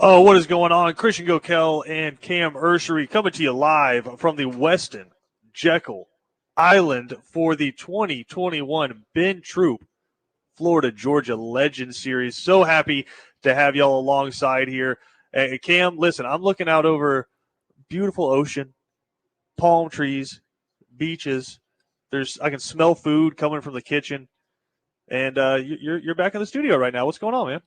Oh, what is going on? Christian Gokel and Cam Urshery coming to you live from the Weston Jekyll Island for the 2021 Ben Troop Florida Georgia Legend Series. So happy to have y'all alongside here. Hey, Cam, listen, I'm looking out over beautiful ocean, palm trees, beaches. I can smell food coming from the kitchen, and you're back in the studio right now. What's going on, man?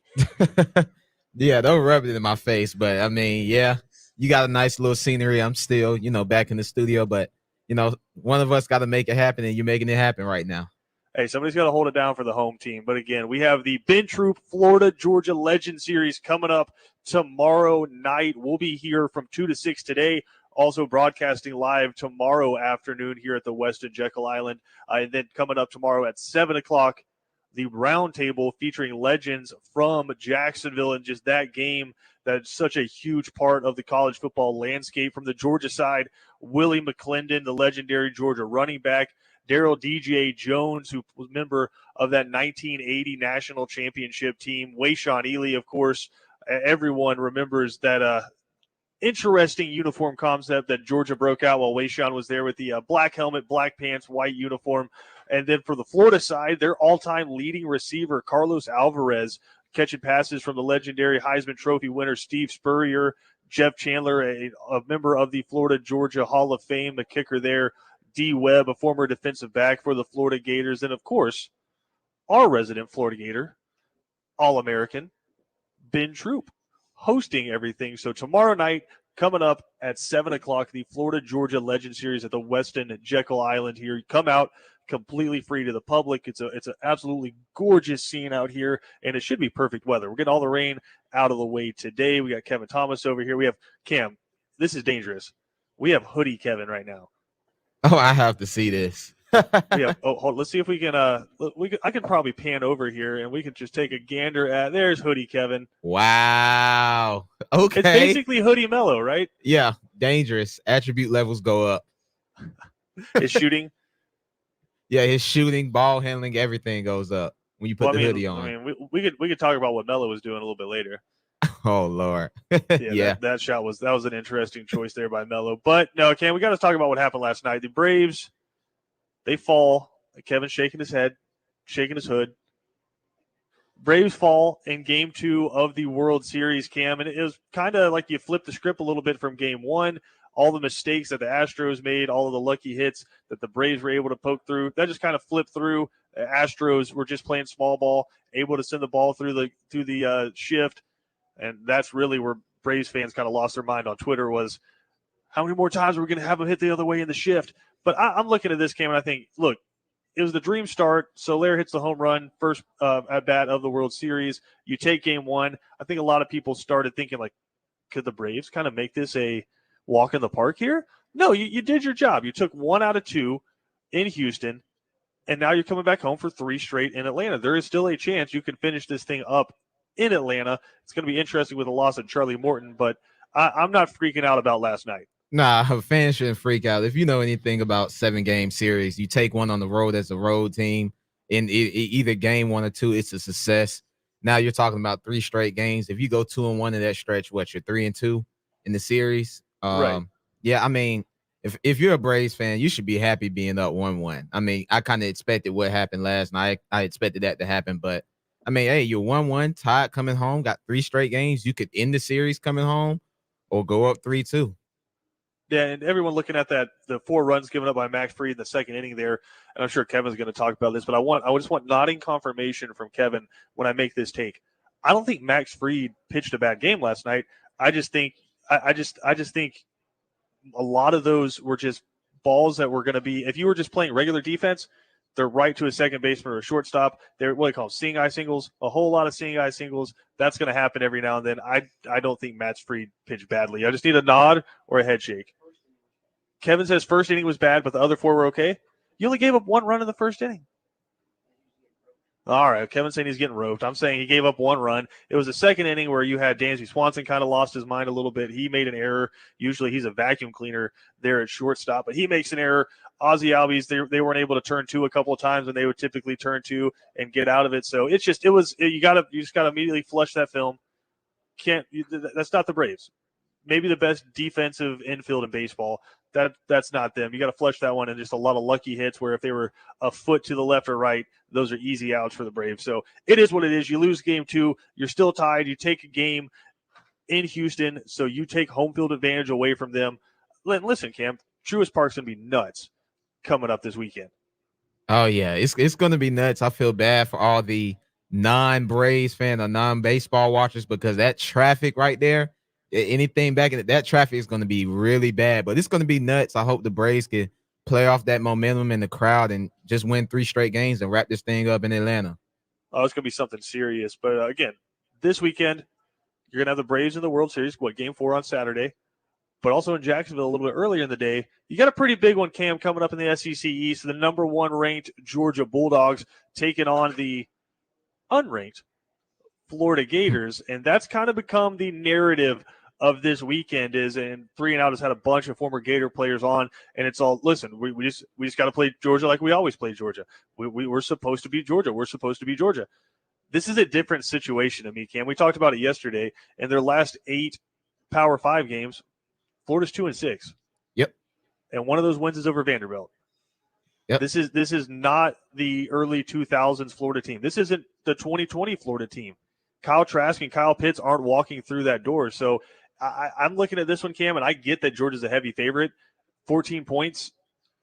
Yeah, don't rub it in my face, but I mean, yeah, you got a nice little scenery. I'm still, back in the studio, but one of us got to make it happen, and you're making it happen right now. Hey, somebody's got to hold it down for the home team. But again, we have the Ben Troop Florida Georgia Legend Series coming up tomorrow night. We'll be here from 2 to 6 today. Also broadcasting live tomorrow afternoon here at the Weston Jekyll Island. And then coming up tomorrow at 7 o'clock, the roundtable featuring legends from Jacksonville and just that game that's such a huge part of the college football landscape. From the Georgia side, Willie McClendon, the legendary Georgia running back, Daryl DJ Jones, who was a member of that 1980 national championship team, Wayshawn Ely, of course. Everyone remembers that interesting uniform concept that Georgia broke out while Wayshawn was there with the black helmet, black pants, white uniform. And then for the Florida side, their all-time leading receiver, Carlos Alvarez, catching passes from the legendary Heisman Trophy winner Steve Spurrier, Jeff Chandler, a member of the Florida Georgia Hall of Fame, the kicker there, D. Webb, a former defensive back for the Florida Gators, and of course, our resident Florida Gator, All-American, Ben Troop, hosting everything. So tomorrow night, coming up at 7 o'clock, the Florida Georgia Legend Series at the Weston Jekyll Island here. You come out completely free to the public. It's an absolutely gorgeous scene out here, and it should be perfect weather. We're getting all the rain out of the way today. We got Kevin Thomas over here. We have Cam. This is dangerous. We have hoodie Kevin right now. Oh, I have to see this. Let's see if we can. I can probably pan over here, and we can just take a gander at. There's hoodie Kevin. Wow. Okay. It's basically hoodie mellow, right? Yeah. Dangerous. Attribute levels go up. His shooting. Yeah, his shooting, ball handling, everything goes up when you put the hoodie on. I mean, we could talk about what Melo was doing a little bit later. Oh Lord. Yeah. That shot was an interesting choice there by Melo. But no, Cam, we got to talk about what happened last night. The Braves, they fall. Kevin's shaking his head, shaking his hood. Braves fall in Game 2 of the World Series, Cam, and it was kind of like you flipped the script a little bit from Game 1. All the mistakes that the Astros made, all of the lucky hits that the Braves were able to poke through, that just kind of flipped through. The Astros were just playing small ball, able to send the ball through the shift, and that's really where Braves fans kind of lost their mind on Twitter was how many more times are we going to have them hit the other way in the shift? But I'm looking at this game, and I think, look, it was the dream start. Soler hits the home run, first at bat of the World Series. You take Game 1. I think a lot of people started thinking, like, could the Braves kind of make this a walk in the park here? No, you did your job. You took 1 out of 2 in Houston, and now you're coming back home for 3 straight in Atlanta. There is still a chance you can finish this thing up in Atlanta. It's going to be interesting with the loss of Charlie Morton, but I'm not freaking out about last night. Nah, fans shouldn't freak out. If you know anything about 7-game series, you take one on the road as a road team in either game 1 or 2, it's a success. Now you're talking about 3 straight games. If you go 2-1 in that stretch, you're 3-2 in the series. Right. Yeah, I mean, if you're a Braves fan, you should be happy being up 1-1. I mean, I kind of expected what happened last night. I expected that to happen, but I mean, hey, you're 1-1, tied coming home, got 3 straight games. You could end the series coming home or go up 3-2. Yeah, and everyone looking at the 4 runs given up by Max Fried in the second inning there, and I'm sure Kevin's going to talk about this, but I just want nodding confirmation from Kevin when I make this take. I don't think Max Fried pitched a bad game last night. I just think a lot of those were just balls that were going to be, if you were just playing regular defense, they're right to a second baseman or a shortstop. They're what they call seeing eye singles, a whole lot of seeing eye singles. That's going to happen every now and then. I don't think Max Fried pitched badly. I just need a nod or a head shake. Kevin says first inning was bad, but the other 4 were okay. You only gave up 1 run in the first inning. All right, Kevin's saying he's getting roped. I'm saying he gave up 1 run. It was the second inning where you had Dansby Swanson kind of lost his mind a little bit. He made an error. Usually he's a vacuum cleaner there at shortstop, but he makes an error. Ozzie Albies, they weren't able to turn 2 a couple of times when they would typically turn 2 and get out of it. So you just got to immediately flush that film. That's not the Braves. Maybe the best defensive infield in baseball. That's not them. You got to flush that one, and just a lot of lucky hits where if they were a foot to the left or right, those are easy outs for the Braves. So it is what it is. You lose game 2, you're still tied. You take a game in Houston, so you take home field advantage away from them. Listen, Cam, Truist Park's going to be nuts coming up this weekend. Oh yeah, it's gonna be nuts. I feel bad for all the non-Braves fan or non-baseball watchers because that traffic right there, anything back in it, that traffic is gonna be really bad. But it's gonna be nuts. I hope the Braves can play off that momentum in the crowd and just win 3 straight games and wrap this thing up in Atlanta. Oh, it's gonna be something serious. But again, this weekend you're gonna have the Braves in the World Series. Game 4 on Saturday. But also in Jacksonville a little bit earlier in the day, you got a pretty big one, Cam, coming up in the SEC East. The number 1 ranked Georgia Bulldogs taking on the unranked Florida Gators, and that's kind of become the narrative of this weekend. And 3 and Out has had a bunch of former Gator players on, and it's all, listen, we just got to play Georgia like we always play Georgia. We're supposed to be Georgia. We're supposed to be Georgia. This is a different situation to me, Cam. We talked about it yesterday. In their last 8 Power 5 games, Florida's 2-6. Yep. And one of those wins is over Vanderbilt. Yep. This is not the early 2000s Florida team. This isn't the 2020 Florida team. Kyle Trask and Kyle Pitts aren't walking through that door. So I'm looking at this one, Cam, and I get that Georgia's a heavy favorite. 14 points,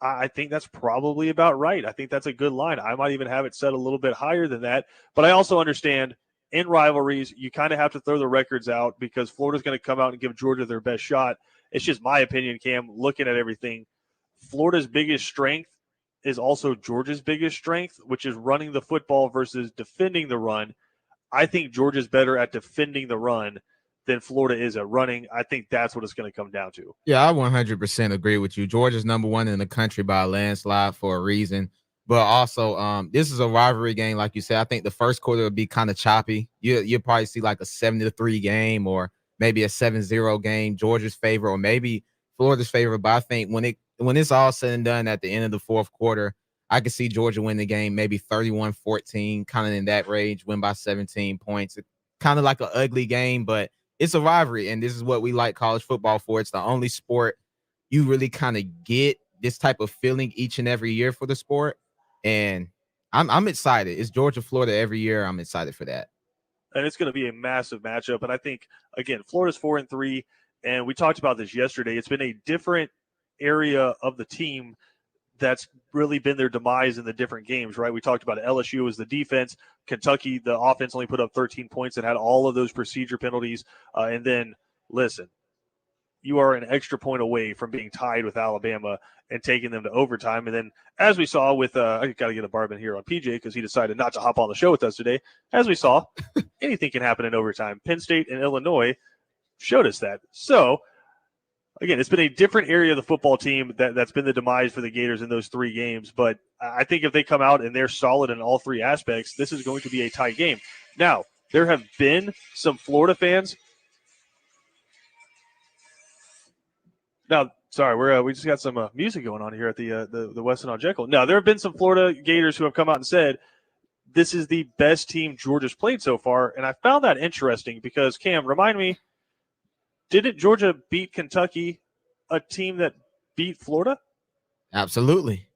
I think that's probably about right. I think that's a good line. I might even have it set a little bit higher than that. But I also understand in rivalries, you kind of have to throw the records out because Florida's going to come out and give Georgia their best shot. It's just my opinion, Cam, looking at everything. Florida's biggest strength is also Georgia's biggest strength, which is running the football versus defending the run. I think Georgia's better at defending the run than Florida is at running. I think that's what it's going to come down to. Yeah, I 100% agree with you. Georgia's number 1 in the country by a landslide for a reason. But also, this is a rivalry game, like you said. I think the first quarter will be kind of choppy. You'll probably see like a 7-3 game or maybe a 7-0 game, Georgia's favor, or maybe Florida's favor. But I think when it's all said and done at the end of the fourth quarter, I could see Georgia win the game, maybe 31-14, kind of in that range, win by 17 points. Kind of like an ugly game, but it's a rivalry, and this is what we like college football for. It's the only sport you really kind of get this type of feeling each and every year for the sport, and I'm excited. It's Georgia, Florida every year. I'm excited for that. And it's going to be a massive matchup. And I think, again, Florida's 4-3, and we talked about this yesterday. It's been a different area of the team that's really been their demise in the different games, right? We talked about LSU as the defense. Kentucky, the offense only put up 13 points and had all of those procedure penalties. And then, listen, you are an extra point away from being tied with Alabama and taking them to overtime. And then, as we saw with, I got to get a Barban here on PJ because he decided not to hop on the show with us today. As we saw, anything can happen in overtime. Penn State and Illinois showed us that. So, again, it's been a different area of the football team that's been the demise for the Gators in those 3 games. But I think if they come out and they're solid in all 3 aspects, this is going to be a tight game. Now, there have been some Florida fans. Now, sorry, we just got some music going on here at the Westin on Jekyll. Now, there have been some Florida Gators who have come out and said this is the best team Georgia's played so far, and I found that interesting because, Cam, remind me, didn't Georgia beat Kentucky, a team that beat Florida? Absolutely.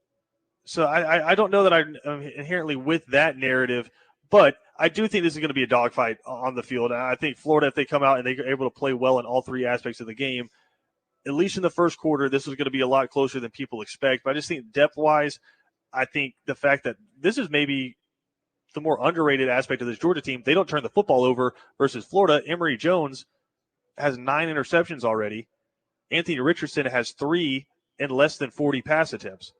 So I don't know that I'm inherently with that narrative, but I do think this is going to be a dogfight on the field. And I think Florida, if they come out and they're able to play well in all 3 aspects of the game, at least in the first quarter, this is going to be a lot closer than people expect. But I just think depth-wise, I think the fact that this is maybe the more underrated aspect of this Georgia team, they don't turn the football over versus Florida. Emory Jones has 9 interceptions already. Anthony Richardson has 3 in less than 40 pass attempts.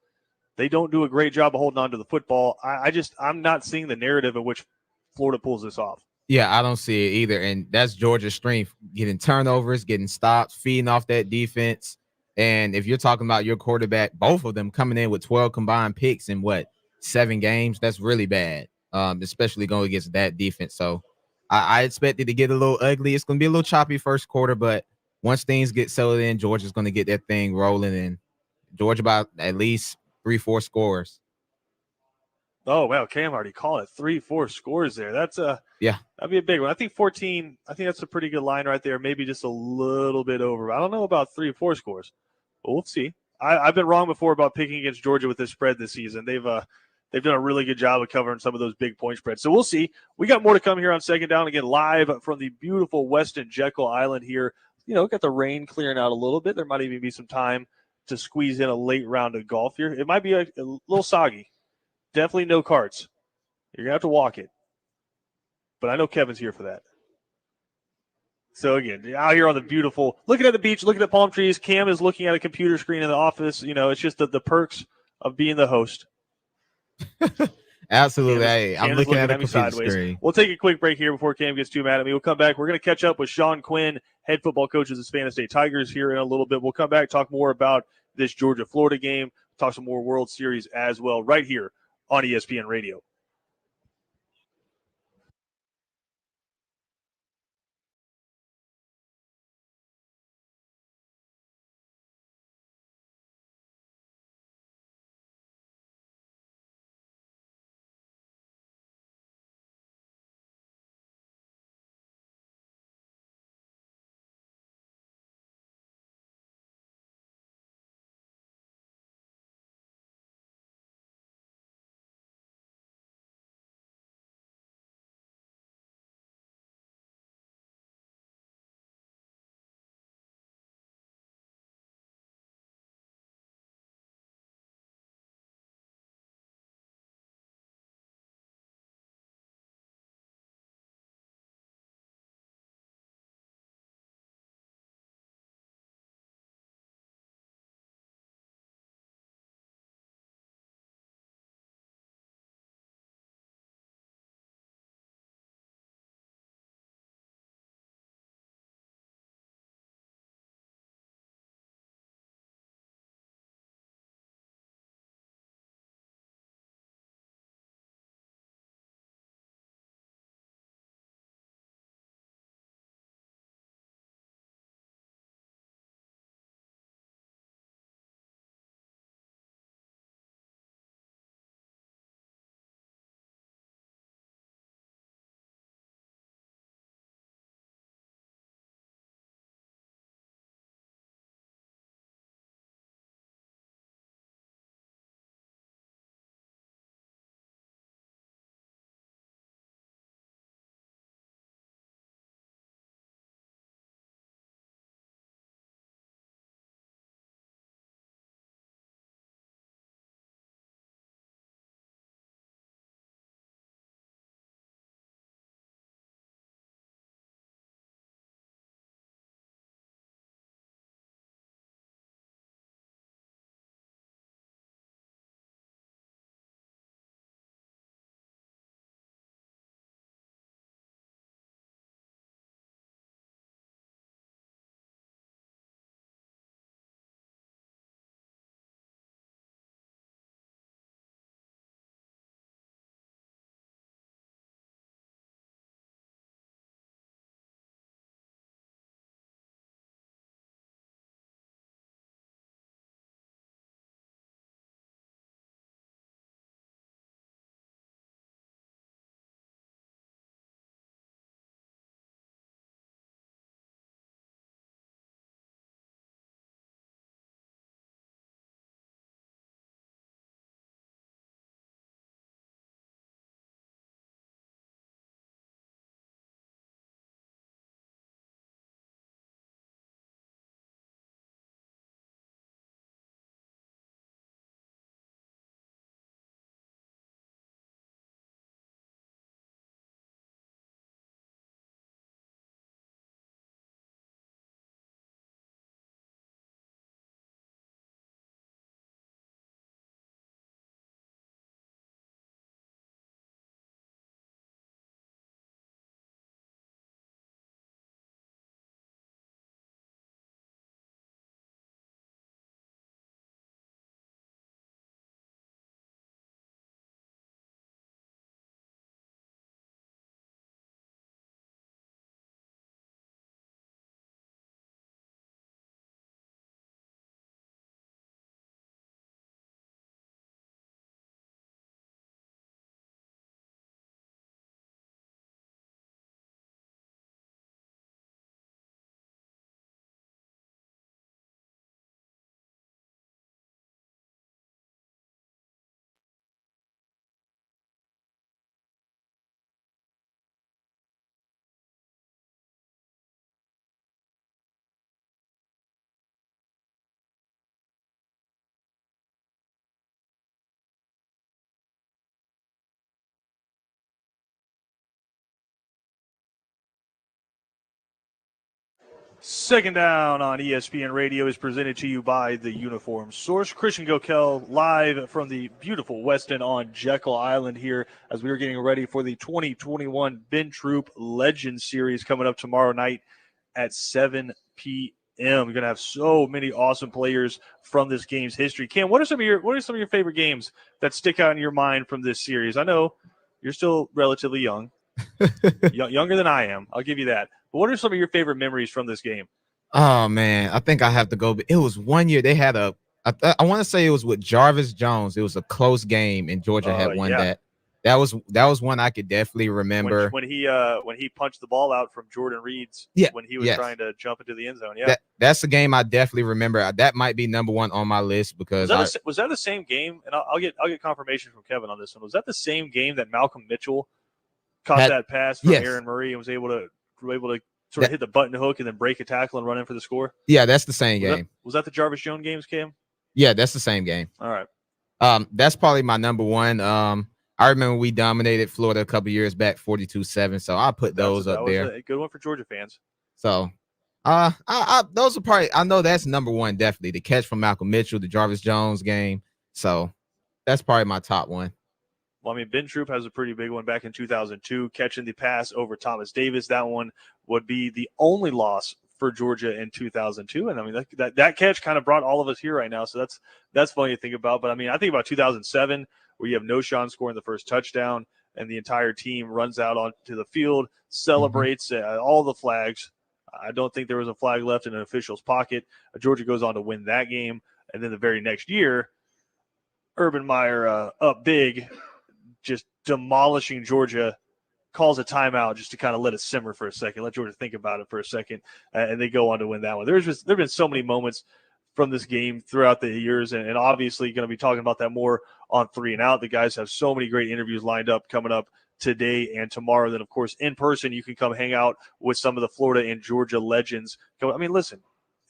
They don't do a great job of holding on to the football. I'm not seeing the narrative in which Florida pulls this off. Yeah, I don't see it either. And that's Georgia's strength, getting turnovers, getting stops, feeding off that defense. And if you're talking about your quarterback, both of them coming in with 12 combined picks in 7 games, that's really bad, especially going against that defense. So I expect it to get a little ugly. It's going to be a little choppy first quarter, but once things get settled in, Georgia's going to get that thing rolling, and Georgia by at least 3-4 scores. Oh wow, Cam already called it 3-4 scores there. That's Yeah. that'd be a big one. I think 14. I think that's a pretty good line right there. Maybe just a little bit over. I don't know about 3-4 scores, but we'll see. I've been wrong before about picking against Georgia with this spread this season. They've done a really good job of covering some of those big point spreads. So we'll see. We got more to come here on Second Down again, live from the beautiful Weston Jekyll Island here. Got the rain clearing out a little bit. There might even be some time to squeeze in a late round of golf here. It might be a little soggy. Definitely no carts. You're gonna have to walk it. But I know Kevin's here for that. So again, out here on the beautiful, looking at the beach, looking at palm trees. Cam is looking at a computer screen in the office. It's just the perks of being the host. Absolutely. Hey, I'm Cam is looking at a at me computer sideways. screen. We'll take a quick break here before Cam gets too mad at me. We'll come back. We're going to catch up with Sean Quinn, head football coach of the Spanish State Tigers, here in a little bit. We'll come back, talk more about this Georgia-Florida game, talk some more World Series as well, right here on ESPN Radio. Second Down on ESPN Radio is presented to you by the Uniform Source. Christian Gokel live from the beautiful Westin on Jekyll Island here as we are getting ready for the 2021 Ben Troop Legends Series coming up tomorrow night at 7 p.m. We're going to have so many awesome players from this game's history. Cam, what are some of your favorite games that stick out in your mind from this series? I know you're still relatively young, younger than I am. I'll give you that. But what are some of your favorite memories from this game? Oh man, I think I have to go. It was one year they had I want to say it was with Jarvis Jones. It was a close game, and Georgia had won that. That was one I could definitely remember. When he punched the ball out from Jordan Reed's when he was trying to jump into the end zone. Yeah, that's a game I definitely remember. That might be number one on my list because was that the same game? And I'll get confirmation from Kevin on this one. Was that the same game that Malcolm Mitchell caught that pass from Aaron Murray and was able to sort of hit the button hook and then break a tackle and run in for the score? Yeah, that's the same game. Was that the Jarvis Jones games, Cam? Yeah, that's the same game. All right. That's probably my number one. I remember we dominated Florida a couple years back, 42-7. So I'll put those up there. A good one for Georgia fans. So, those are probably. I know that's number one, definitely. The catch from Malcolm Mitchell, the Jarvis Jones game. So that's probably my top one. Well, I mean, Ben Troop has a pretty big one back in 2002, catching the pass over Thomas Davis. That one would be the only loss for Georgia in 2002. And I mean, that catch kind of brought all of us here right now. So that's funny to think about. But I mean, I think about 2007, where you have Noshawn scoring the first touchdown and the entire team runs out onto the field, celebrates all the flags. I don't think there was a flag left in an official's pocket. Georgia goes on to win that game. And then the very next year, Urban Meyer up big, just demolishing Georgia, calls a timeout just to kind of let it simmer for a second, let Georgia think about it for a second, and they go on to win that one. There have been so many moments from this game throughout the years, and obviously going to be talking about that more on 3 and Out. The guys have so many great interviews lined up coming up today and tomorrow. Then, of course, in person, you can come hang out with some of the Florida and Georgia legends. I mean, listen,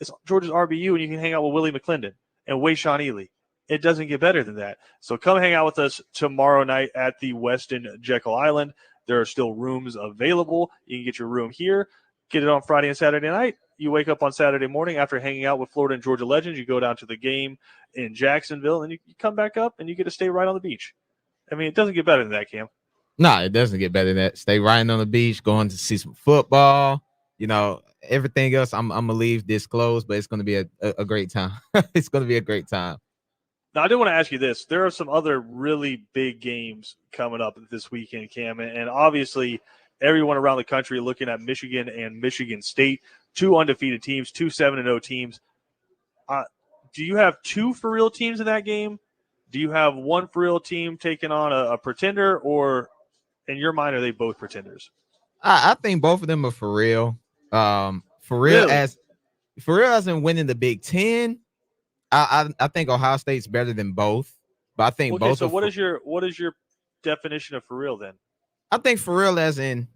it's Georgia's RBU, and you can hang out with Willie McClendon and Wayshawn Ely. It doesn't get better than that. So come hang out with us tomorrow night at the Westin Jekyll Island. There are still rooms available. You can get your room here, get it on Friday and Saturday night. You wake up on Saturday morning after hanging out with Florida and Georgia legends. You go down to the game in Jacksonville, and you come back up, and you get to stay right on the beach. I mean, it doesn't get better than that, Cam. No, it doesn't get better than that. Stay riding on the beach, going to see some football. You know, everything else, I'm going to leave disclosed, but it's going to be a great time. It's going to be a great time. Now, I do want to ask you this. There are some other really big games coming up this weekend, Cam, and obviously everyone around the country looking at Michigan and Michigan State, 2 undefeated teams, 2 7-0 teams. Do you have 2 for real teams in that game? Do you have 1 for real team taking on a pretender, or in your mind, are they both pretenders? I think both of them are for real. For real as in winning the Big Ten. I think Ohio State's better than both, but I think both. So what is your definition of for real then? I think for real as in,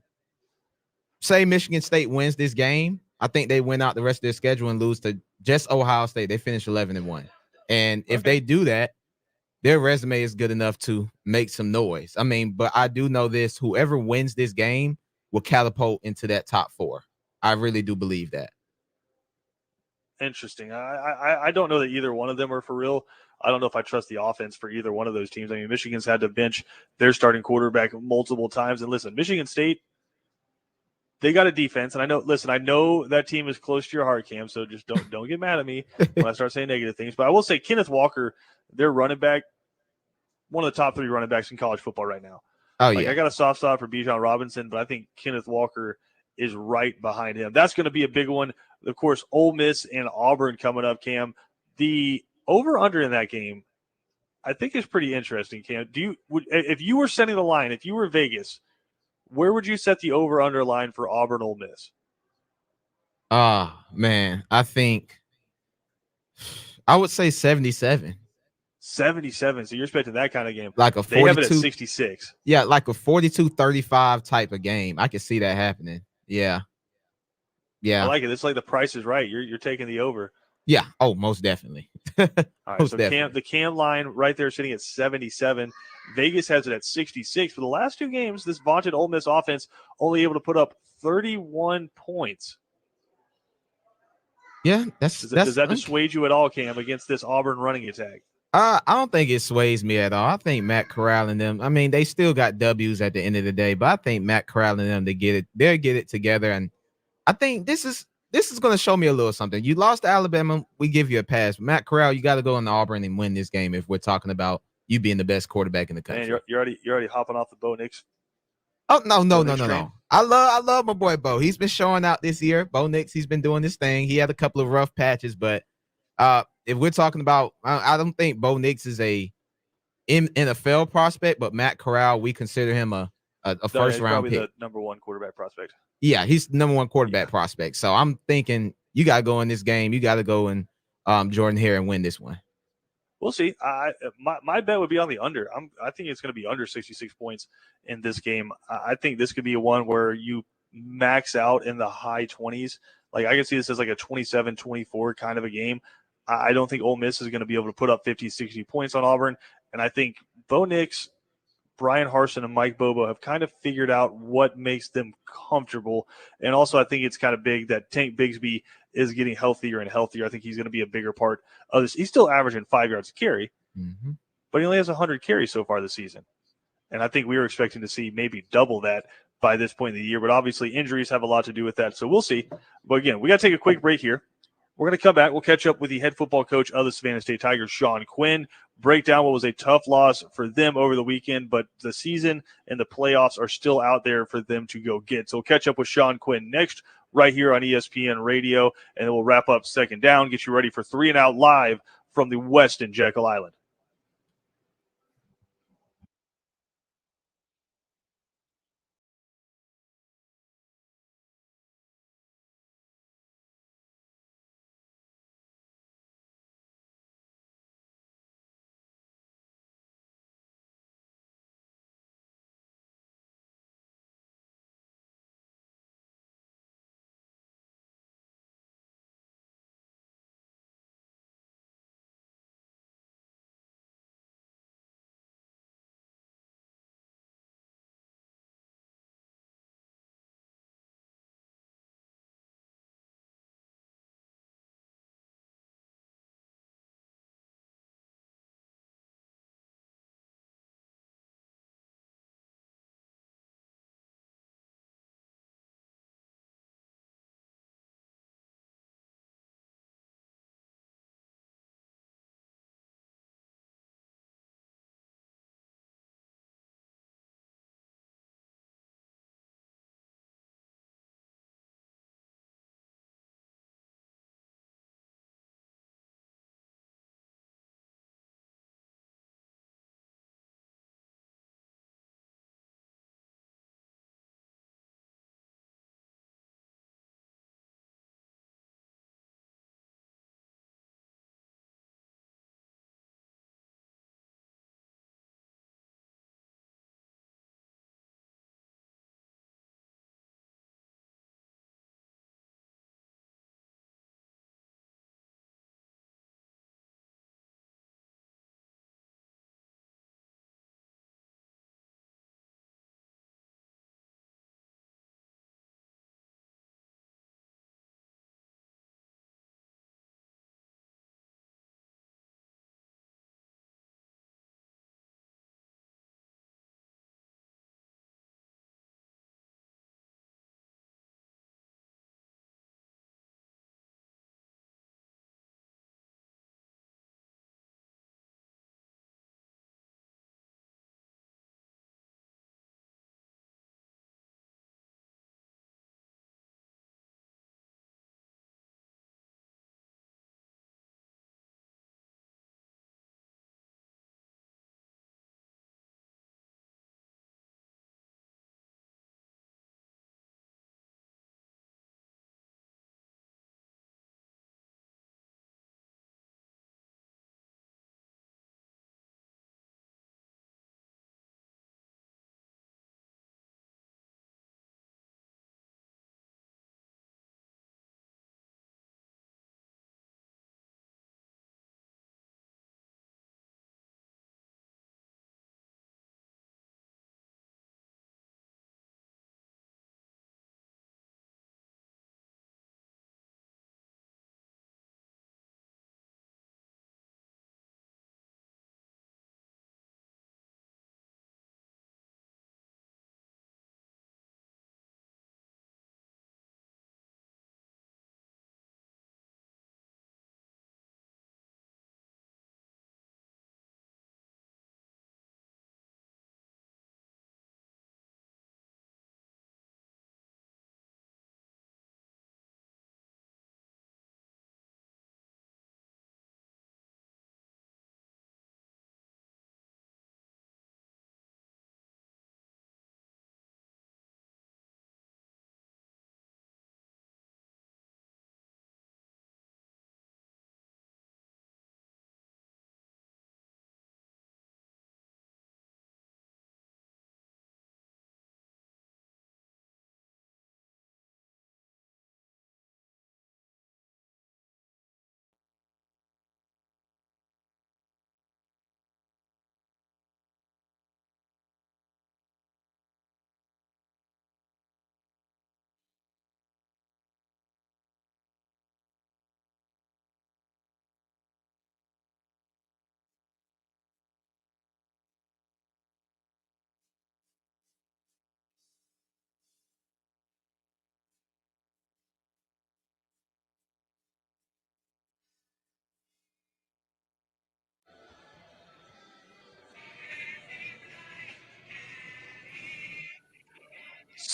say Michigan State wins this game, I think they win out the rest of their schedule and lose to just Ohio State. They finish 11-1, and if they do that, their resume is good enough to make some noise. I mean, but I do know this: whoever wins this game will catapult into that top 4. I really do believe that. Interesting. I don't know that either one of them are for real. I don't know if I trust the offense for either one of those teams. I mean, Michigan's had to bench their starting quarterback multiple times. And listen, Michigan State, they got a defense. And I know that team is close to your heart, Cam, so just don't get mad at me when I start saying negative things. But I will say Kenneth Walker, their running back, one of the top 3 running backs in college football right now. Oh, yeah. I got a soft spot for Bijan Robinson, but I think Kenneth Walker is right behind him. That's going to be a big one. Of course, Ole Miss and Auburn coming up, Cam. The over-under in that game, I think, is pretty interesting, Cam. If you were setting the line, if you were Vegas, where would you set the over-under line for Auburn Ole Miss? Man, I think I would say 77. 77. So you're expecting that kind of game. Like a 42. They have it at 66. Yeah, like a 42-35 type of game. I can see that happening. Yeah. Yeah. I like it. It's like the Price is Right. You're taking the over. Yeah. Oh, most definitely. All right. So the Cam line right there sitting at 77. Vegas has it at 66. For the last 2 games, this vaunted Ole Miss offense only able to put up 31 points. Yeah, Does that dissuade you at all, Cam, against this Auburn running attack? I don't think it sways me at all. I think Matt Corral and them. I mean, they still got W's at the end of the day, but I think Matt Corral and them they'll get it together. And I think this is going to show me a little something. You lost to Alabama, we give you a pass. Matt Corral, you got to go into Auburn and win this game if we're talking about you being the best quarterback in the country. Man, you're already hopping off the Bo Nix. Oh no. I love my boy Bo. He's been showing out this year. Bo Nix, he's been doing this thing. He had a couple of rough patches, but if we're talking about, I don't think Bo Nix is a NFL prospect, but Matt Corral, we consider him a first round probably pick. The number one quarterback prospect. Yeah, he's the number one quarterback prospect. So I'm thinking you got to go in this game. You got to go in Jordan Hare and win this one. We'll see. My bet would be on the under. I think it's going to be under 66 points in this game. I think this could be one where you max out in the high 20s. Like I can see this as like a 27-24 kind of a game. I don't think Ole Miss is going to be able to put up 50, 60 points on Auburn. And I think Bo Nix, Brian Harsin, and Mike Bobo have kind of figured out what makes them comfortable. And also I think it's kind of big that Tank Bigsby is getting healthier and healthier. I think he's going to be a bigger part of this. He's still averaging 5 yards a carry, but he only has 100 carries so far this season. And I think we were expecting to see maybe double that by this point in the year. But obviously injuries have a lot to do with that. So we'll see. But again, we got to take a quick break here. We're going to come back. We'll catch up with the head football coach of the Savannah State Tigers, Sean Quinn, break down what was a tough loss for them over the weekend, but the season and the playoffs are still out there for them to go get. So we'll catch up with Sean Quinn next right here on ESPN Radio, and then we'll wrap up Second Down, get you ready for 3 and Out live from the West in Jekyll Island.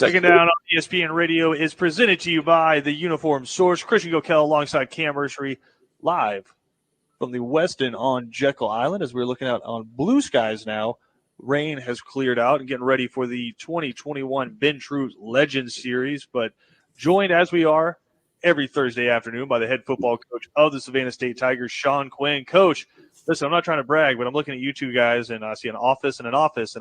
Second Down on ESPN Radio is presented to you by the Uniform Source. Christian Gokel alongside Cam Mercery, live from the Westin on Jekyll Island as we're looking out on blue skies now. Rain has cleared out and getting ready for the 2021 Ben Troop Legends Series, but joined as we are every Thursday afternoon by the head football coach of the Savannah State Tigers, Sean Quinn. Coach, listen, I'm not trying to brag, but I'm looking at you two guys, and I see an office, and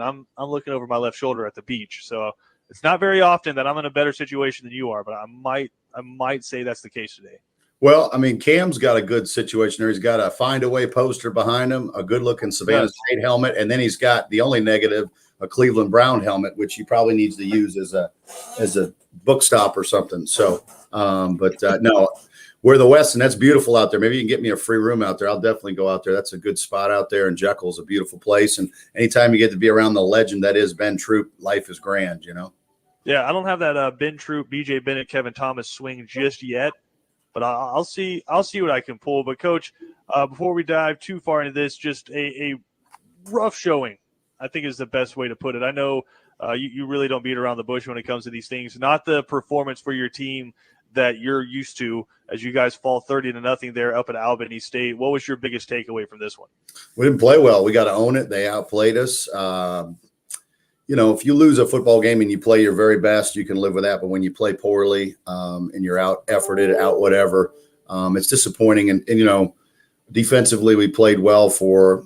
I'm looking over my left shoulder at the beach. So it's not very often that I'm in a better situation than you are, but I might say that's the case today. Well, I mean, Cam's got a good situation there. He's got a Find a Way poster behind him, a good-looking Savannah State helmet, and then he's got the only negative, a Cleveland Brown helmet, which he probably needs to use as a book stop or something. So, no, we're the West, and that's beautiful out there. Maybe you can get me a free room out there. I'll definitely go out there. That's a good spot out there, and Jekyll's a beautiful place. And anytime you get to be around the legend that is Ben Troop, life is grand, you know? Yeah, I don't have that Ben Troop, BJ Bennett, Kevin Thomas swing just yet, but I'll see what I can pull. But, Coach, before we dive too far into this, just a rough showing, I think is the best way to put it. I know you really don't beat around the bush when it comes to these things. Not the performance for your team that you're used to as you guys fall 30-0 there up at Albany State. What was your biggest takeaway from this one? We didn't play well. We got to own it. They outplayed us. If you lose a football game and you play your very best, you can live with that. But when you play poorly and you're out efforted, out whatever, it's disappointing. And defensively, we played well for,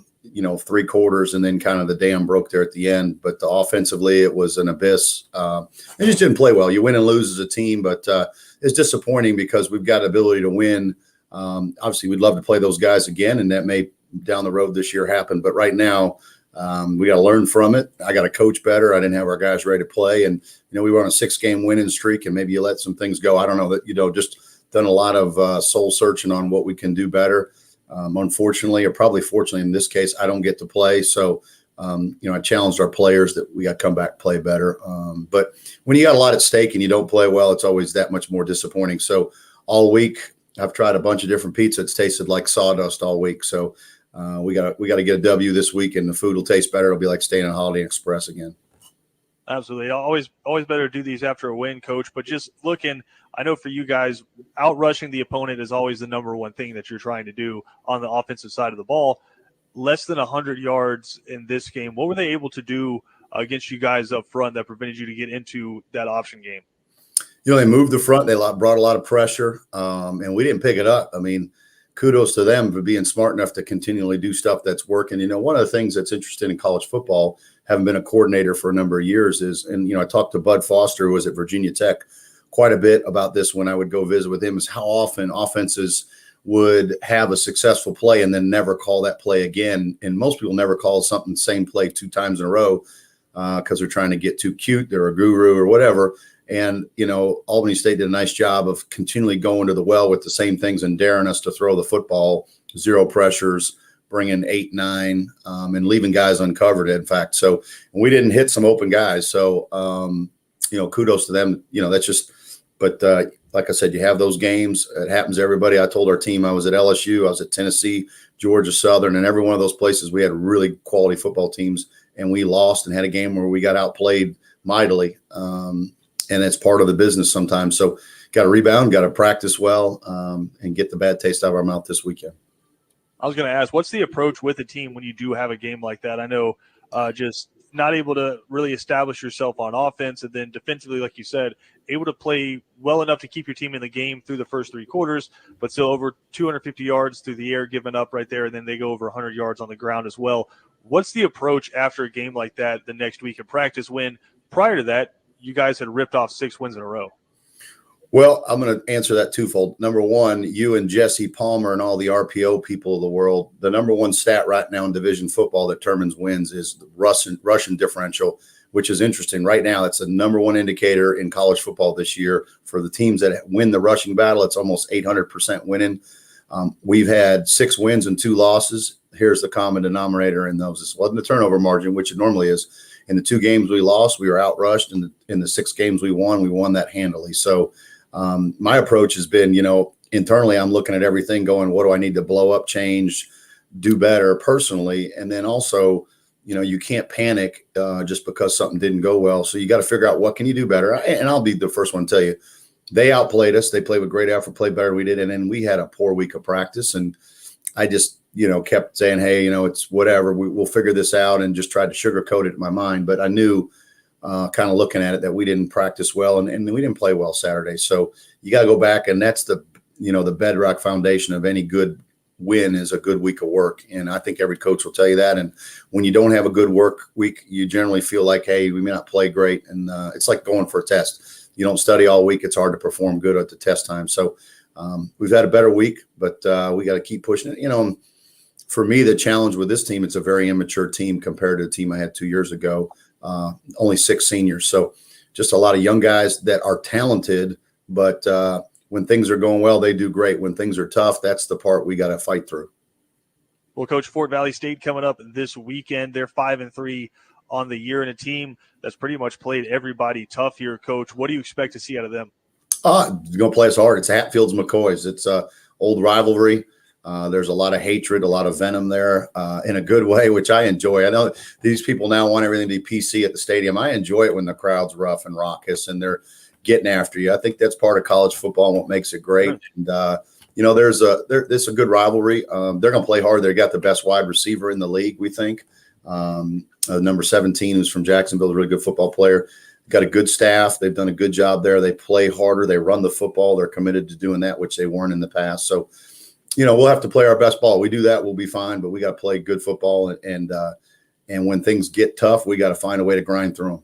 3 quarters, and then kind of the dam broke there at the end. But offensively, it was an abyss. It just didn't play well. You win and lose as a team, but it's disappointing because we've got the ability to win. Obviously, we'd love to play those guys again, and that may down the road this year happen. But right now, we got to learn from it. I got to coach better. I didn't have our guys ready to play. And, we were on a 6-game winning streak, and maybe you let some things go. I don't know that, just done a lot of soul searching on what we can do better. Unfortunately, or probably fortunately in this case, I don't get to play. So, I challenged our players that we got to come back, play better. But when you got a lot at stake and you don't play well, it's always that much more disappointing. So all week I've tried a bunch of different pizzas. It's tasted like sawdust all week. So we got to get a W this week, and the food will taste better. It'll be like staying at Holiday Inn Express again. Absolutely. Always better to do these after a win, Coach. But just looking, I know for you guys, outrushing the opponent is always the number one thing that you're trying to do on the offensive side of the ball. Less than 100 yards in this game. What were they able to do against you guys up front that prevented you to get into that option game? They moved the front. They brought a lot of pressure, and we didn't pick it up. I mean, kudos to them for being smart enough to continually do stuff that's working. One of the things that's interesting in college football, having been a coordinator for a number of years, is, and I talked to Bud Foster, who was at Virginia Tech, quite a bit about this when I would go visit with him, is how often offenses would have a successful play and then never call that play again. And most people never call something same play 2 times in a row because they're trying to get too cute. They're a guru or whatever. And, Albany State did a nice job of continually going to the well with the same things and daring us to throw the football, 0 pressures, bringing 8, 9, and leaving guys uncovered, in fact. So we didn't hit some open guys. So, kudos to them. That's just – but like I said, you have those games. It happens to everybody. I told our team I was at LSU, I was at Tennessee, Georgia Southern, and every one of those places we had really quality football teams, and we lost and had a game where we got outplayed mightily. And it's part of the business sometimes. So got to rebound, got to practice well, and get the bad taste out of our mouth this weekend. I was going to ask, what's the approach with the team when you do have a game like that? I know just not able to really establish yourself on offense, and then defensively, like you said, able to play well enough to keep your team in the game through the first 3 quarters, but still over 250 yards through the air given up right there, and then they go over 100 yards on the ground as well. What's the approach after a game like that the next week in practice when prior to that, you guys had ripped off 6 wins in a row? Well, I'm going to answer that twofold. Number one, you and Jesse Palmer and all the RPO people of the world, the number one stat right now in division football that determines wins is the Russian differential, which is interesting. Right now, it's the number one indicator in college football this year. For the teams that win the rushing battle, it's almost 800% winning. We've had 6 wins and 2 losses. Here's the common denominator in those. It wasn't the turnover margin, which it normally is. In the 2 games we lost, we were outrushed. In the 6 games we won that handily. So my approach has been, internally, I'm looking at everything going, what do I need to blow up, change, do better personally? And then also, you can't panic just because something didn't go well. So you got to figure out what can you do better. And I'll be the first one to tell you, they outplayed us. They played with great effort, played better than we did. And then we had a poor week of practice. And I just, kept saying, hey, it's whatever. We'll figure this out, and just tried to sugarcoat it in my mind. But I knew kind of looking at it that we didn't practice well, and we didn't play well Saturday. So you got to go back, and that's the bedrock foundation of any good win is a good week of work. And I think every coach will tell you that. And when you don't have a good work week, you generally feel like, hey, we may not play great. And it's like going for a test. You don't study all week, it's hard to perform good at the test time. So we've had a better week, but we got to keep pushing it. For me, the challenge with this team, it's a very immature team compared to the team I had 2 years ago. Only 6 seniors. So just a lot of young guys that are talented, but when things are going well, they do great. When things are tough, that's the part we got to fight through. Well, Coach, Fort Valley State coming up this weekend. They're 5-3 on the year, and a team that's pretty much played everybody tough here. Coach, what do you expect to see out of them? They're going to play us hard. It's Hatfields McCoys. It's a old rivalry. There's a lot of hatred, a lot of venom there in a good way, which I enjoy. I know these people now want everything to be PC at the stadium. I enjoy it when the crowd's rough and raucous and they're getting after you. I think that's part of college football and what makes it great. And, there's a good rivalry. They're going to play hard. They got the best wide receiver in the league, we think. Number 17, who's from Jacksonville, a really good football player. Got a good staff. They've done a good job there. They play harder. They run the football. They're committed to doing that, which they weren't in the past. So, we'll have to play our best ball. We do that, we'll be fine, but we got to play good football. And when things get tough, we got to find a way to grind through them.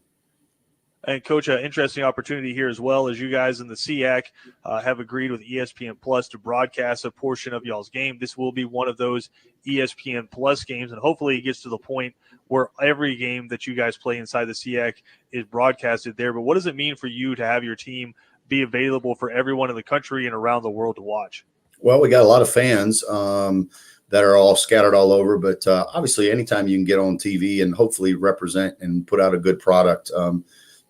And, Coach, an interesting opportunity here as well, as you guys in the SEAC have agreed with ESPN Plus to broadcast a portion of y'all's game. This will be one of those ESPN Plus games, and hopefully it gets to the point where every game that you guys play inside the SEAC is broadcasted there. But what does it mean for you to have your team be available for everyone in the country and around the world to watch? Well, we got a lot of fans that are all scattered all over, but obviously anytime you can get on TV and hopefully represent and put out a good product,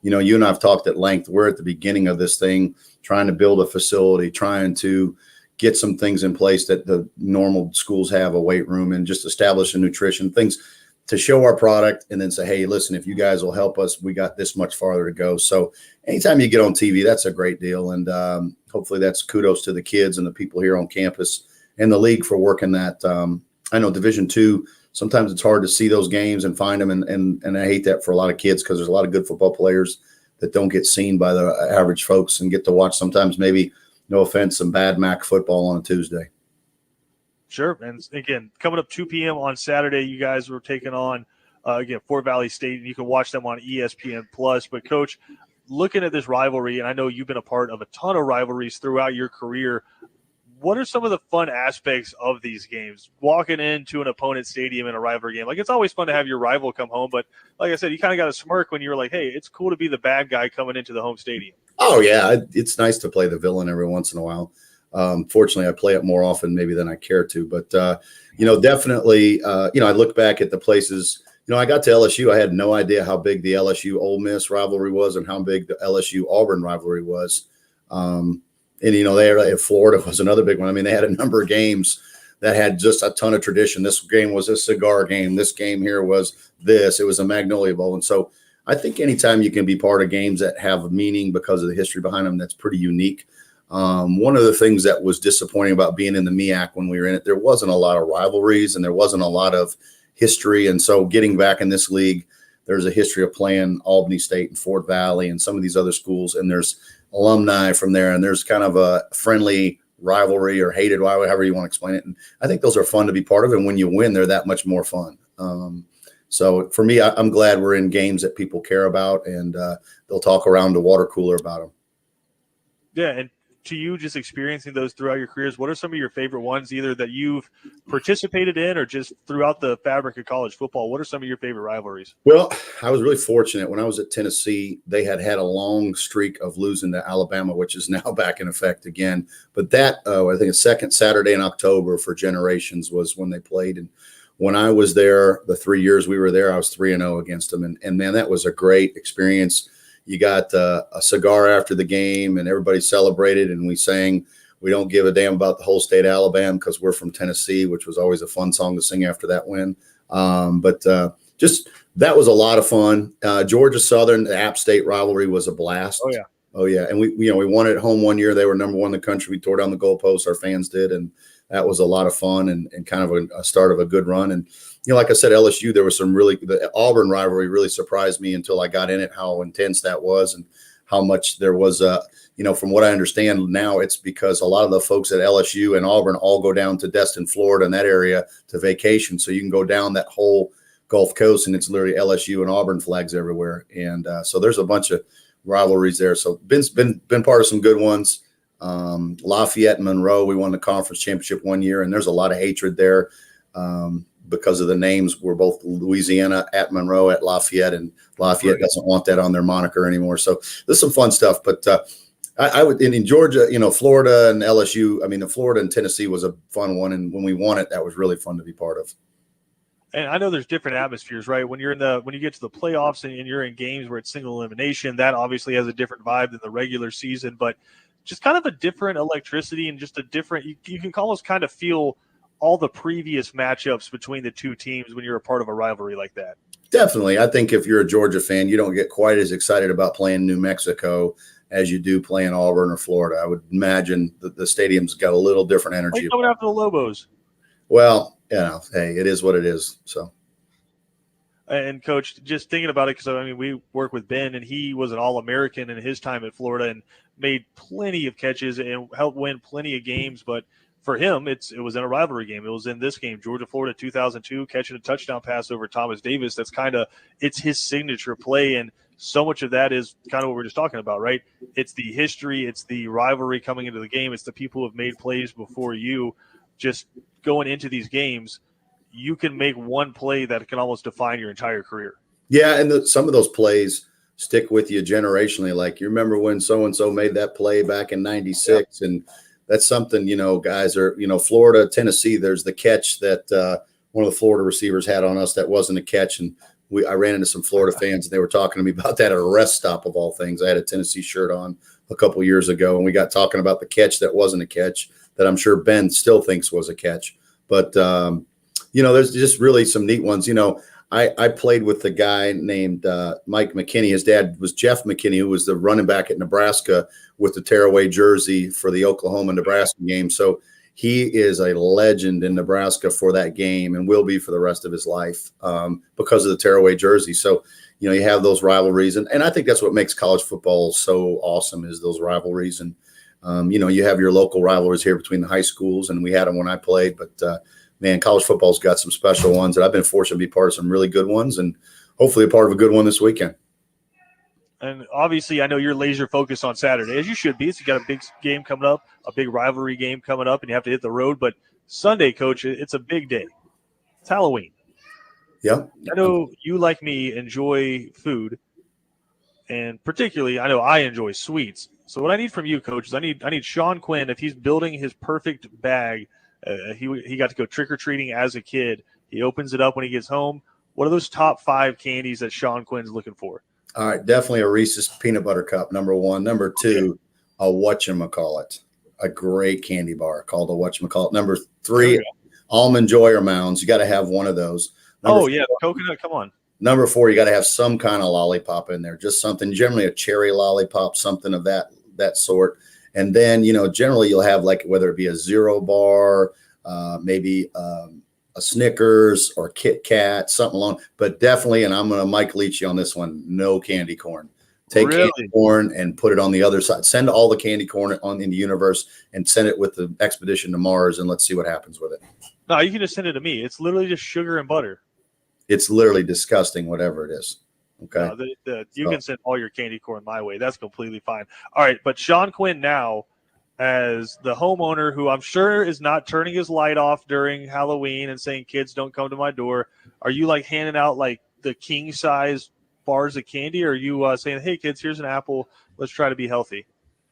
you and I have talked at length. We're at the beginning of this thing, trying to build a facility, trying to get some things in place that the normal schools have, a weight room, and just establish a nutrition, things to show our product and then say, hey, listen, if you guys will help us, we got this much farther to go. So anytime you get on TV, that's a great deal. And hopefully that's kudos to the kids and the people here on campus and the league for working that. I know Division II, sometimes it's hard to see those games and find them. And I hate that for a lot of kids because there's a lot of good football players that don't get seen by the average folks and get to watch sometimes maybe, no offense, some bad MAC football on a Tuesday. Sure. And again, coming up 2 p.m. on Saturday, you guys were taking on, Fort Valley State, and you can watch them on ESPN Plus. But, Coach, looking at this rivalry, and I know you've been a part of a ton of rivalries throughout your career, what are some of the fun aspects of these games? Walking into an opponent's stadium in a rivalry game, it's always fun to have your rival come home, but like I said, you kind of got to smirk when you're like, hey, it's cool to be the bad guy coming into the home stadium. Oh yeah, it's nice to play the villain every once in a while. Fortunately, I play it more often maybe than I care to, but definitely, I look back at the places. I got to LSU. I had no idea how big the LSU Ole Miss rivalry was and how big the LSU Auburn rivalry was. And they Florida was another big one. I mean, they had a number of games that had just a ton of tradition. This game was a cigar game. This game here was this. It was a Magnolia Bowl. And so I think anytime you can be part of games that have meaning because of the history behind them, that's pretty unique. One of the things that was disappointing about being in the MEAC when we were in it, there wasn't a lot of rivalries and there wasn't a lot of history. And so getting back in this league, there's a history of playing Albany State and Fort Valley and some of these other schools. And there's alumni from there. And there's kind of a friendly rivalry or hated rivalry, however you want to explain it. And I think those are fun to be part of. And when you win, they're that much more fun. So for me, I'm glad we're in games that people care about and they'll talk around the water cooler about them. Yeah. And to you, just experiencing those throughout your careers, what are some of your favorite ones, either that you've participated in or just throughout the fabric of college football? What are some of your favorite rivalries? Well, I was really fortunate. When I was at Tennessee, they had a long streak of losing to Alabama, which is now back in effect again. But that, I think a second Saturday in October for generations was when they played. And when I was there, the 3 years we were there, I was 3-0 against them. And man, that was a great experience. You got a cigar after the game and everybody celebrated and we sang, "We don't give a damn about the whole state of Alabama," because we're from Tennessee, which was always a fun song to sing after that win. But that was a lot of fun. Georgia Southern, the App State rivalry was a blast. Oh yeah. Oh yeah. And we won it at home one year. They were number 1 in the country. We tore down the goalposts. Our fans did. And that was a lot of fun and kind of a start of a good run. And, like I said, LSU, there was the Auburn rivalry really surprised me until I got in it, how intense that was and how much there was, from what I understand now, it's because a lot of the folks at LSU and Auburn all go down to Destin, Florida and that area to vacation. So you can go down that whole Gulf Coast and it's literally LSU and Auburn flags everywhere. And so there's a bunch of rivalries there. So been part of some good ones. Lafayette and Monroe, we won the conference championship one year, and there's a lot of hatred there because of the names. We're both Louisiana at Monroe at Lafayette, and Lafayette doesn't want that on their moniker anymore. So there's some fun stuff. But I would in Georgia, Florida and LSU. I mean, the Florida and Tennessee was a fun one, and when we won it, that was really fun to be part of. And I know there's different atmospheres, right? When you get to the playoffs and you're in games where it's single elimination, that obviously has a different vibe than the regular season, but just kind of a different electricity and just a different, you can almost kind of feel all the previous matchups between the two teams when you're a part of a rivalry like that. Definitely. I think if you're a Georgia fan, you don't get quite as excited about playing New Mexico as you do playing Auburn or Florida. I would imagine that the stadium's got a little different energy. Coming after the Lobos. Well, hey, it is what it is. So, and Coach, just thinking about it, because we work with Ben, and he was an All-American in his time at Florida and made plenty of catches and helped win plenty of games. But for him, it was in a rivalry game. It was in this game, Georgia-Florida 2002, catching a touchdown pass over Thomas Davis. That's it's his signature play, and so much of that is kind of what we're just talking about, right? It's the history, it's the rivalry coming into the game, it's the people who have made plays before you. Just going into these games, you can make one play that can almost define your entire career. Yeah, and some of those plays stick with you generationally. Like, you remember when so-and-so made that play back in 96, and that's something, guys are, Florida, Tennessee, there's the catch that one of the Florida receivers had on us that wasn't a catch, and I ran into some Florida fans, and they were talking to me about that at a rest stop of all things. I had a Tennessee shirt on a couple years ago, and we got talking about the catch that wasn't a catch that I'm sure Ben still thinks was a catch. But, there's just really some neat ones. I played with a guy named Mike McKinney. His dad was Jeff McKinney, who was the running back at Nebraska with the tearaway jersey for the Oklahoma-Nebraska game. So he is a legend in Nebraska for that game and will be for the rest of his life because of the tearaway jersey. So, you have those rivalries. And I think that's what makes college football so awesome is those rivalries. And, you have your local rivalries here between the high schools, and we had them when I played. But, man, college football's got some special ones, and I've been fortunate to be part of some really good ones and hopefully a part of a good one this weekend. And obviously, I know you're laser focused on Saturday, as you should be. So you got a big game coming up, a big rivalry game coming up, and you have to hit the road. But Sunday, Coach, it's a big day. It's Halloween. Yeah. I know you, like me, enjoy food, and particularly, I know I enjoy sweets. So what I need from you, Coach, is I need Sean Quinn, if he's building his perfect bag. He got to go trick-or-treating as a kid. He opens it up when he gets home. What are those top 5 candies that Sean Quinn's looking for? All right, definitely a Reese's Peanut Butter Cup, number 1. Number 2, a whatchamacallit, a great candy bar called a whatchamacallit. Number 3, Almond Joy or Mounds. You got to have one of those. Number 4, the coconut, come on. Number 4, you got to have some kind of lollipop in there, just something, generally a cherry lollipop, something of that sort. And then, generally you'll have, like, whether it be a Zero bar, maybe a Snickers or Kit Kat, something along. But definitely, and I'm going to Mike Leach you on this one, no candy corn. Take candy corn and put it on the other side. Send all the candy corn in the universe and send it with the expedition to Mars, and let's see what happens with it. No, you can just send it to me. It's literally just sugar and butter. It's literally disgusting, whatever it is. Okay. You can send all your candy corn my way. That's completely fine. All right, but Sean Quinn now, as the homeowner who I'm sure is not turning his light off during Halloween and saying, kids, don't come to my door. Are you, like, handing out, like, the king size bars of candy? Or are you saying, hey, kids, here's an apple. Let's try to be healthy?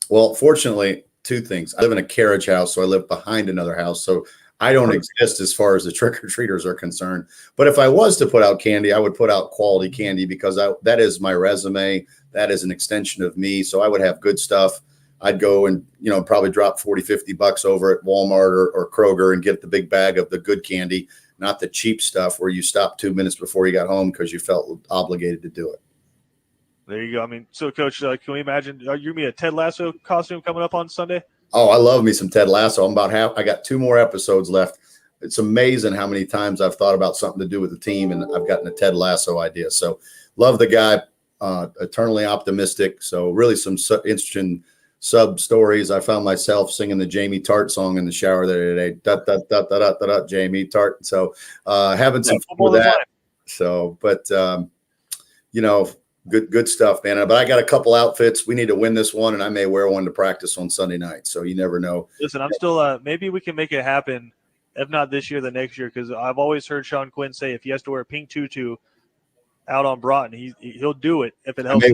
Well, fortunately, 2 things. I live in a carriage house, so I live behind another house. So I don't exist as far as the trick-or-treaters are concerned. But if I was to put out candy, I would put out quality candy because that is my resume. That is an extension of me. So I would have good stuff. I'd go and, probably drop $40, $50 over at Walmart or Kroger and get the big bag of the good candy. not the cheap stuff where you stopped 2 minutes before you got home because you felt obligated to do it. There you go. I mean, so Coach, can we imagine you me a Ted Lasso costume coming up on Sunday? Oh, I love me some Ted Lasso. I'm about half. I got 2 more episodes left. It's amazing how many times I've thought about something to do with the team, and I've gotten a Ted Lasso idea. So love the guy, eternally optimistic. So really some interesting sub stories. I found myself singing the Jamie Tart song in the shower the other day. Da, da, da, da, da, da, da, Jamie Tart. So having some fun with that. So, but good stuff, man. But I got a couple outfits. We need to win this one, and I may wear one to practice on Sunday night. So you never know. Listen, I'm still maybe we can make it happen. If not this year, the next year, because I've always heard Sean Quinn say if he has to wear a pink tutu out on Broughton, he'll do it if it helps.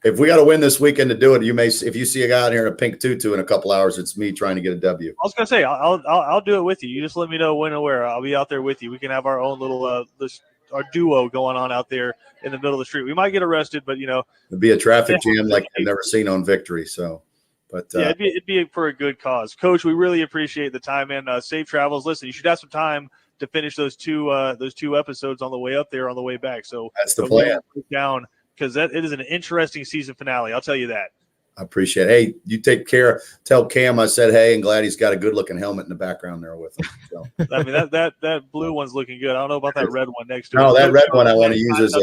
If we got to win this weekend to do it, if you see a guy out here in a pink tutu in a couple hours, it's me trying to get a W. I was gonna say I'll do it with you. You just let me know when and where. I'll be out there with you. We can have our own little our duo going on out there in the middle of the street. We might get arrested, but it'd be a traffic jam like I've never seen on Victory. So. But yeah, it'd be for a good cause. Coach, we really appreciate the time, and safe travels. Listen, you should have some time to finish those two episodes on the way up there, on the way back. So that's the plan. Down, because it is an interesting season finale. I'll tell you that. I appreciate it. Hey, you take care. Tell Cam I said hey, and glad he's got a good-looking helmet in the background there with him. So. I mean, that blue one's looking good. I don't know about that red one next to it. No, that red one I want to use as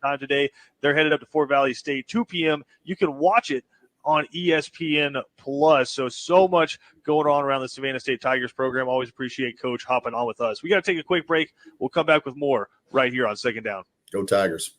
time today. They're headed up to Fort Valley State, 2 p.m. You can watch it on ESPN Plus. So much going on around the Savannah State Tigers program. Always appreciate Coach hopping on with us. We got to take a quick break. We'll come back with more right here on Second Down. Go Tigers.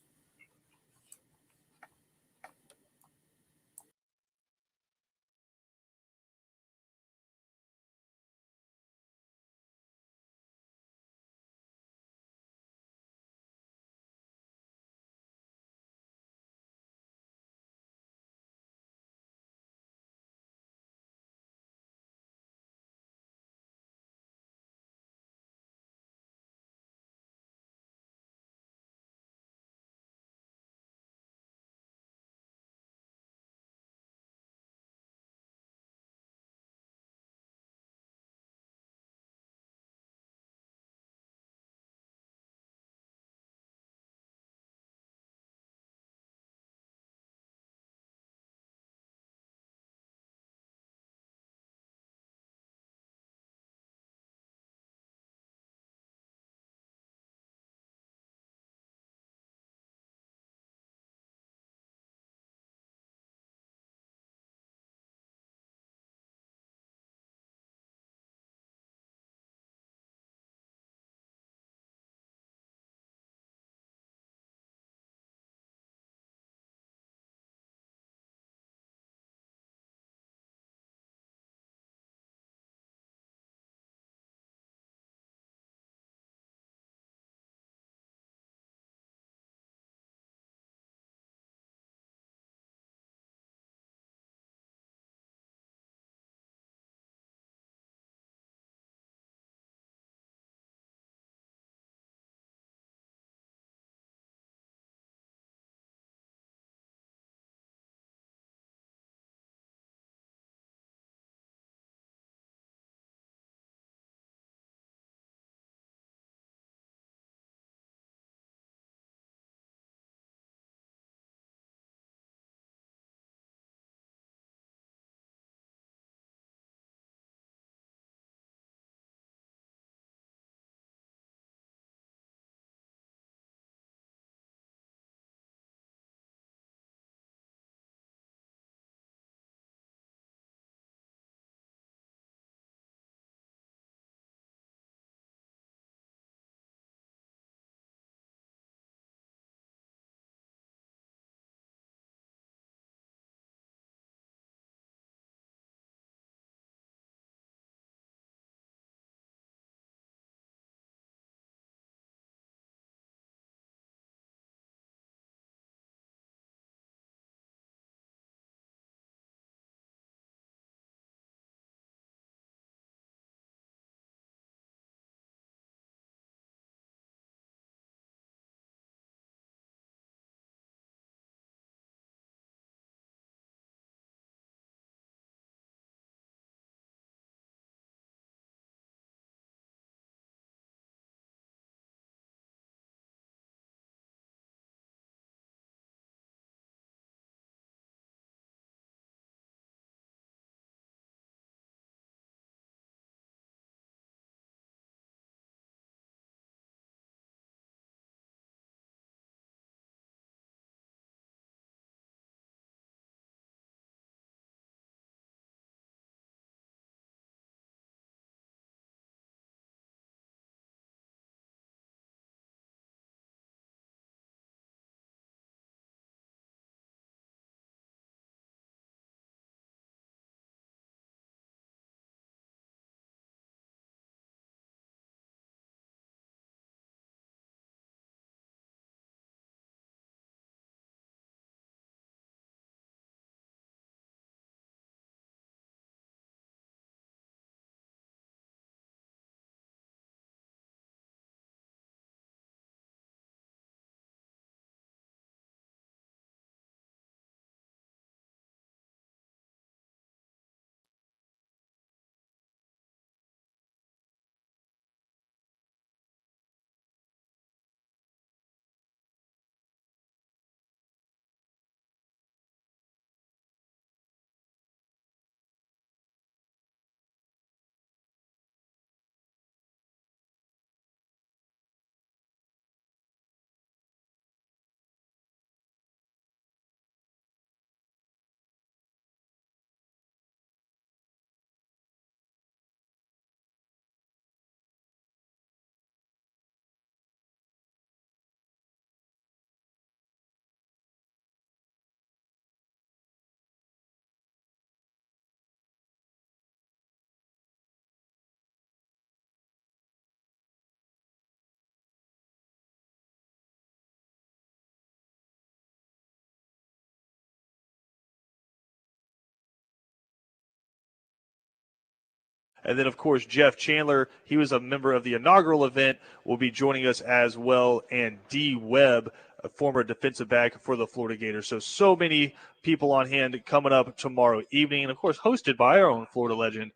And then, of course, Jeff Chandler, he was a member of the inaugural event, will be joining us as well. And D. Webb, a former defensive back for the Florida Gators. So many people on hand coming up tomorrow evening. And, of course, hosted by our own Florida legend,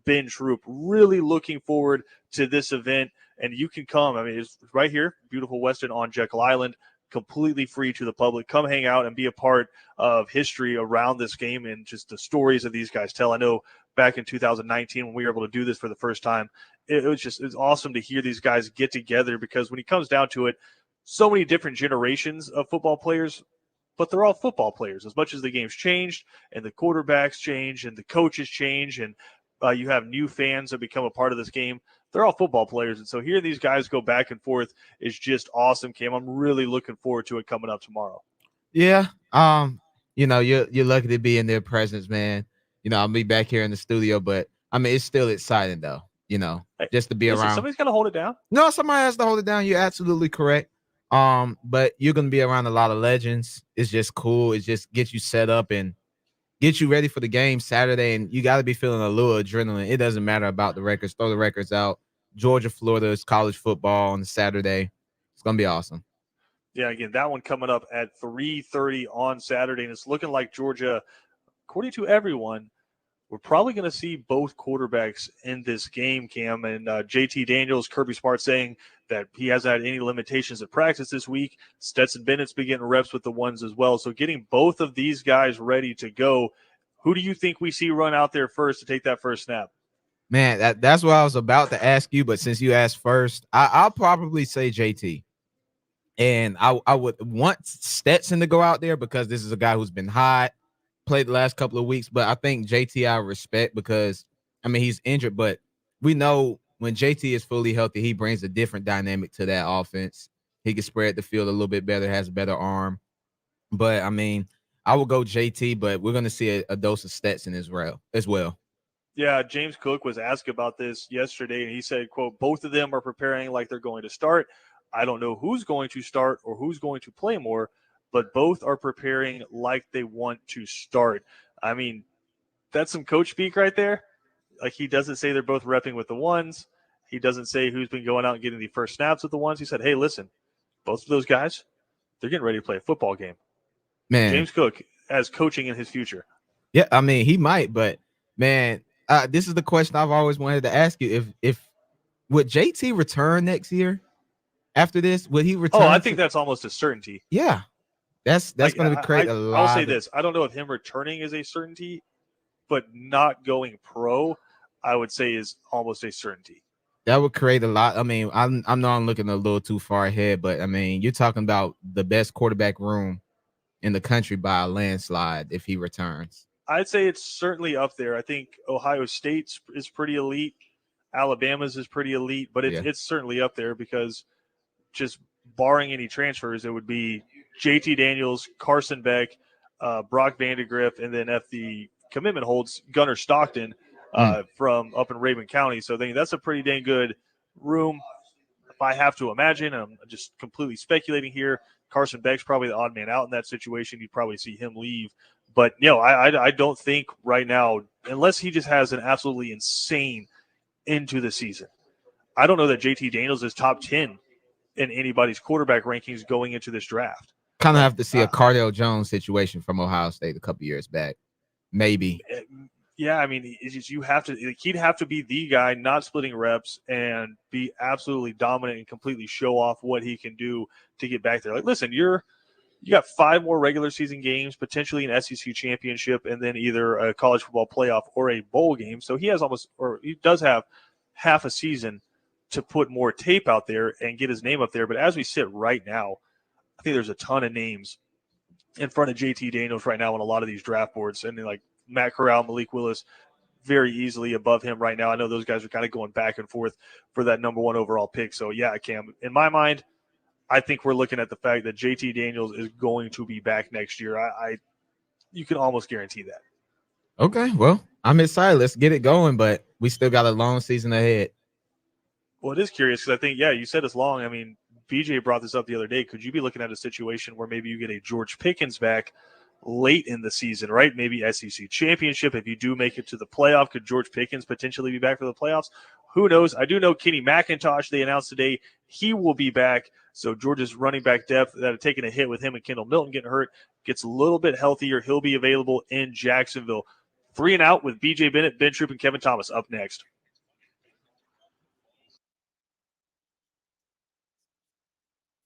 Ben Troop. Really looking forward to this event. And you can come. I mean, it's right here, beautiful Weston on Jekyll Island, completely free to the public. Come hang out and be a part of history around this game and just the stories that these guys tell. I know back in 2019 when we were able to do this for the first time, it's awesome to hear these guys get together, because when it comes down to it, so many different generations of football players, but they're all football players. As much as the game's changed and the quarterbacks change and the coaches change and you have new fans that become a part of this game, they're all football players. And so hearing these guys go back and forth is just awesome, Cam. I'm really looking forward to it coming up tomorrow. Yeah. You're lucky to be in their presence, man. I'll be back here in the studio, but I mean, it's still exciting though, just to be around. Somebody's got to hold it down. No, somebody has to hold it down. You're absolutely correct. But you're going to be around a lot of legends. It's just cool. It just gets you set up and get you ready for the game Saturday. And you got to be feeling a little adrenaline. It doesn't matter about the records. Throw the records out. Georgia, Florida is college football on Saturday. It's going to be awesome. Yeah, again, that one coming up at 3:30 on Saturday. And it's looking like Georgia, according to everyone, we're probably going to see both quarterbacks in this game, Cam. And JT Daniels, Kirby Smart saying that he hasn't had any limitations at practice this week. Stetson Bennett's been getting reps with the ones as well. So getting both of these guys ready to go. Who do you think we see run out there first to take that first snap? Man, that's what I was about to ask you. But since you asked first, I'll probably say JT. And I would want Stetson to go out there because this is a guy who's been hot, played the last couple of weeks. But I think JT I respect because, I mean, he's injured. But we know when JT is fully healthy, he brings a different dynamic to that offense. He can spread the field a little bit better, has a better arm. But, I mean, I would go JT, but we're going to see a dose of Stetson as well. Yeah, James Cook was asked about this yesterday, and he said, quote, both of them are preparing like they're going to start. I don't know who's going to start or who's going to play more, but both are preparing like they want to start. I mean, that's some coach speak right there. Like, he doesn't say they're both repping with the ones. He doesn't say who's been going out and getting the first snaps with the ones. He said, hey, listen, both of those guys, they're getting ready to play a football game. Man, James Cook has coaching in his future. Yeah, I mean, he might, but, man, this is the question I've always wanted to ask you. If would JT return next year after this? Would he return? Oh, I think that's almost a certainty. Yeah. That's going to create a lot. I'll say this. I don't know if him returning is a certainty, but not going pro, I would say, is almost a certainty. That would create a lot. I mean, I know I'm looking a little too far ahead, but I mean, you're talking about the best quarterback room in the country by a landslide if he returns. I'd say it's certainly up there. I think Ohio State's is pretty elite. Alabama's is pretty elite, but it's certainly up there because just barring any transfers, it would be JT Daniels, Carson Beck, Brock Vandegrift, and then if the commitment holds, Gunnar Stockton from up in Raven County. So I think that's a pretty dang good room. If I have to imagine, I'm just completely speculating here, Carson Beck's probably the odd man out in that situation. You'd probably see him leave. But, I don't think right now, unless he just has an absolutely insane into the season, I don't know that JT Daniels is top 10 in anybody's quarterback rankings going into this draft. Kind of have to see a Cardale Jones situation from Ohio State a couple years back. Maybe. Yeah, I mean, it's just, he'd have to be the guy not splitting reps and be absolutely dominant and completely show off what he can do to get back there. Like, listen, you got 5 more regular season games, potentially an SEC championship, and then either a college football playoff or a bowl game. So he does have half a season to put more tape out there and get his name up there. But as we sit right now, I think there's a ton of names in front of JT Daniels right now on a lot of these draft boards. And like Matt Corral, Malik Willis, very easily above him right now. I know those guys are kind of going back and forth for that number 1 overall pick. So, yeah, Cam, in my mind, I think we're looking at the fact that JT Daniels is going to be back next year. You can almost guarantee that. Okay, well, I'm excited. Let's get it going, but we still got a long season ahead. Well, it is curious because I think, you said it's long. I mean, BJ brought this up the other day. Could you be looking at a situation where maybe you get a George Pickens back late in the season, right? Maybe SEC championship. If you do make it to the playoff, could George Pickens potentially be back for the playoffs? Who knows? I do know Kenny McIntosh, they announced today he will be back. So Georgia's running back depth that have taken a hit with him and Kendall Milton getting hurt gets a little bit healthier. He'll be available in Jacksonville. 3 and Out with BJ Bennett, Ben Troop, and Kevin Thomas up next.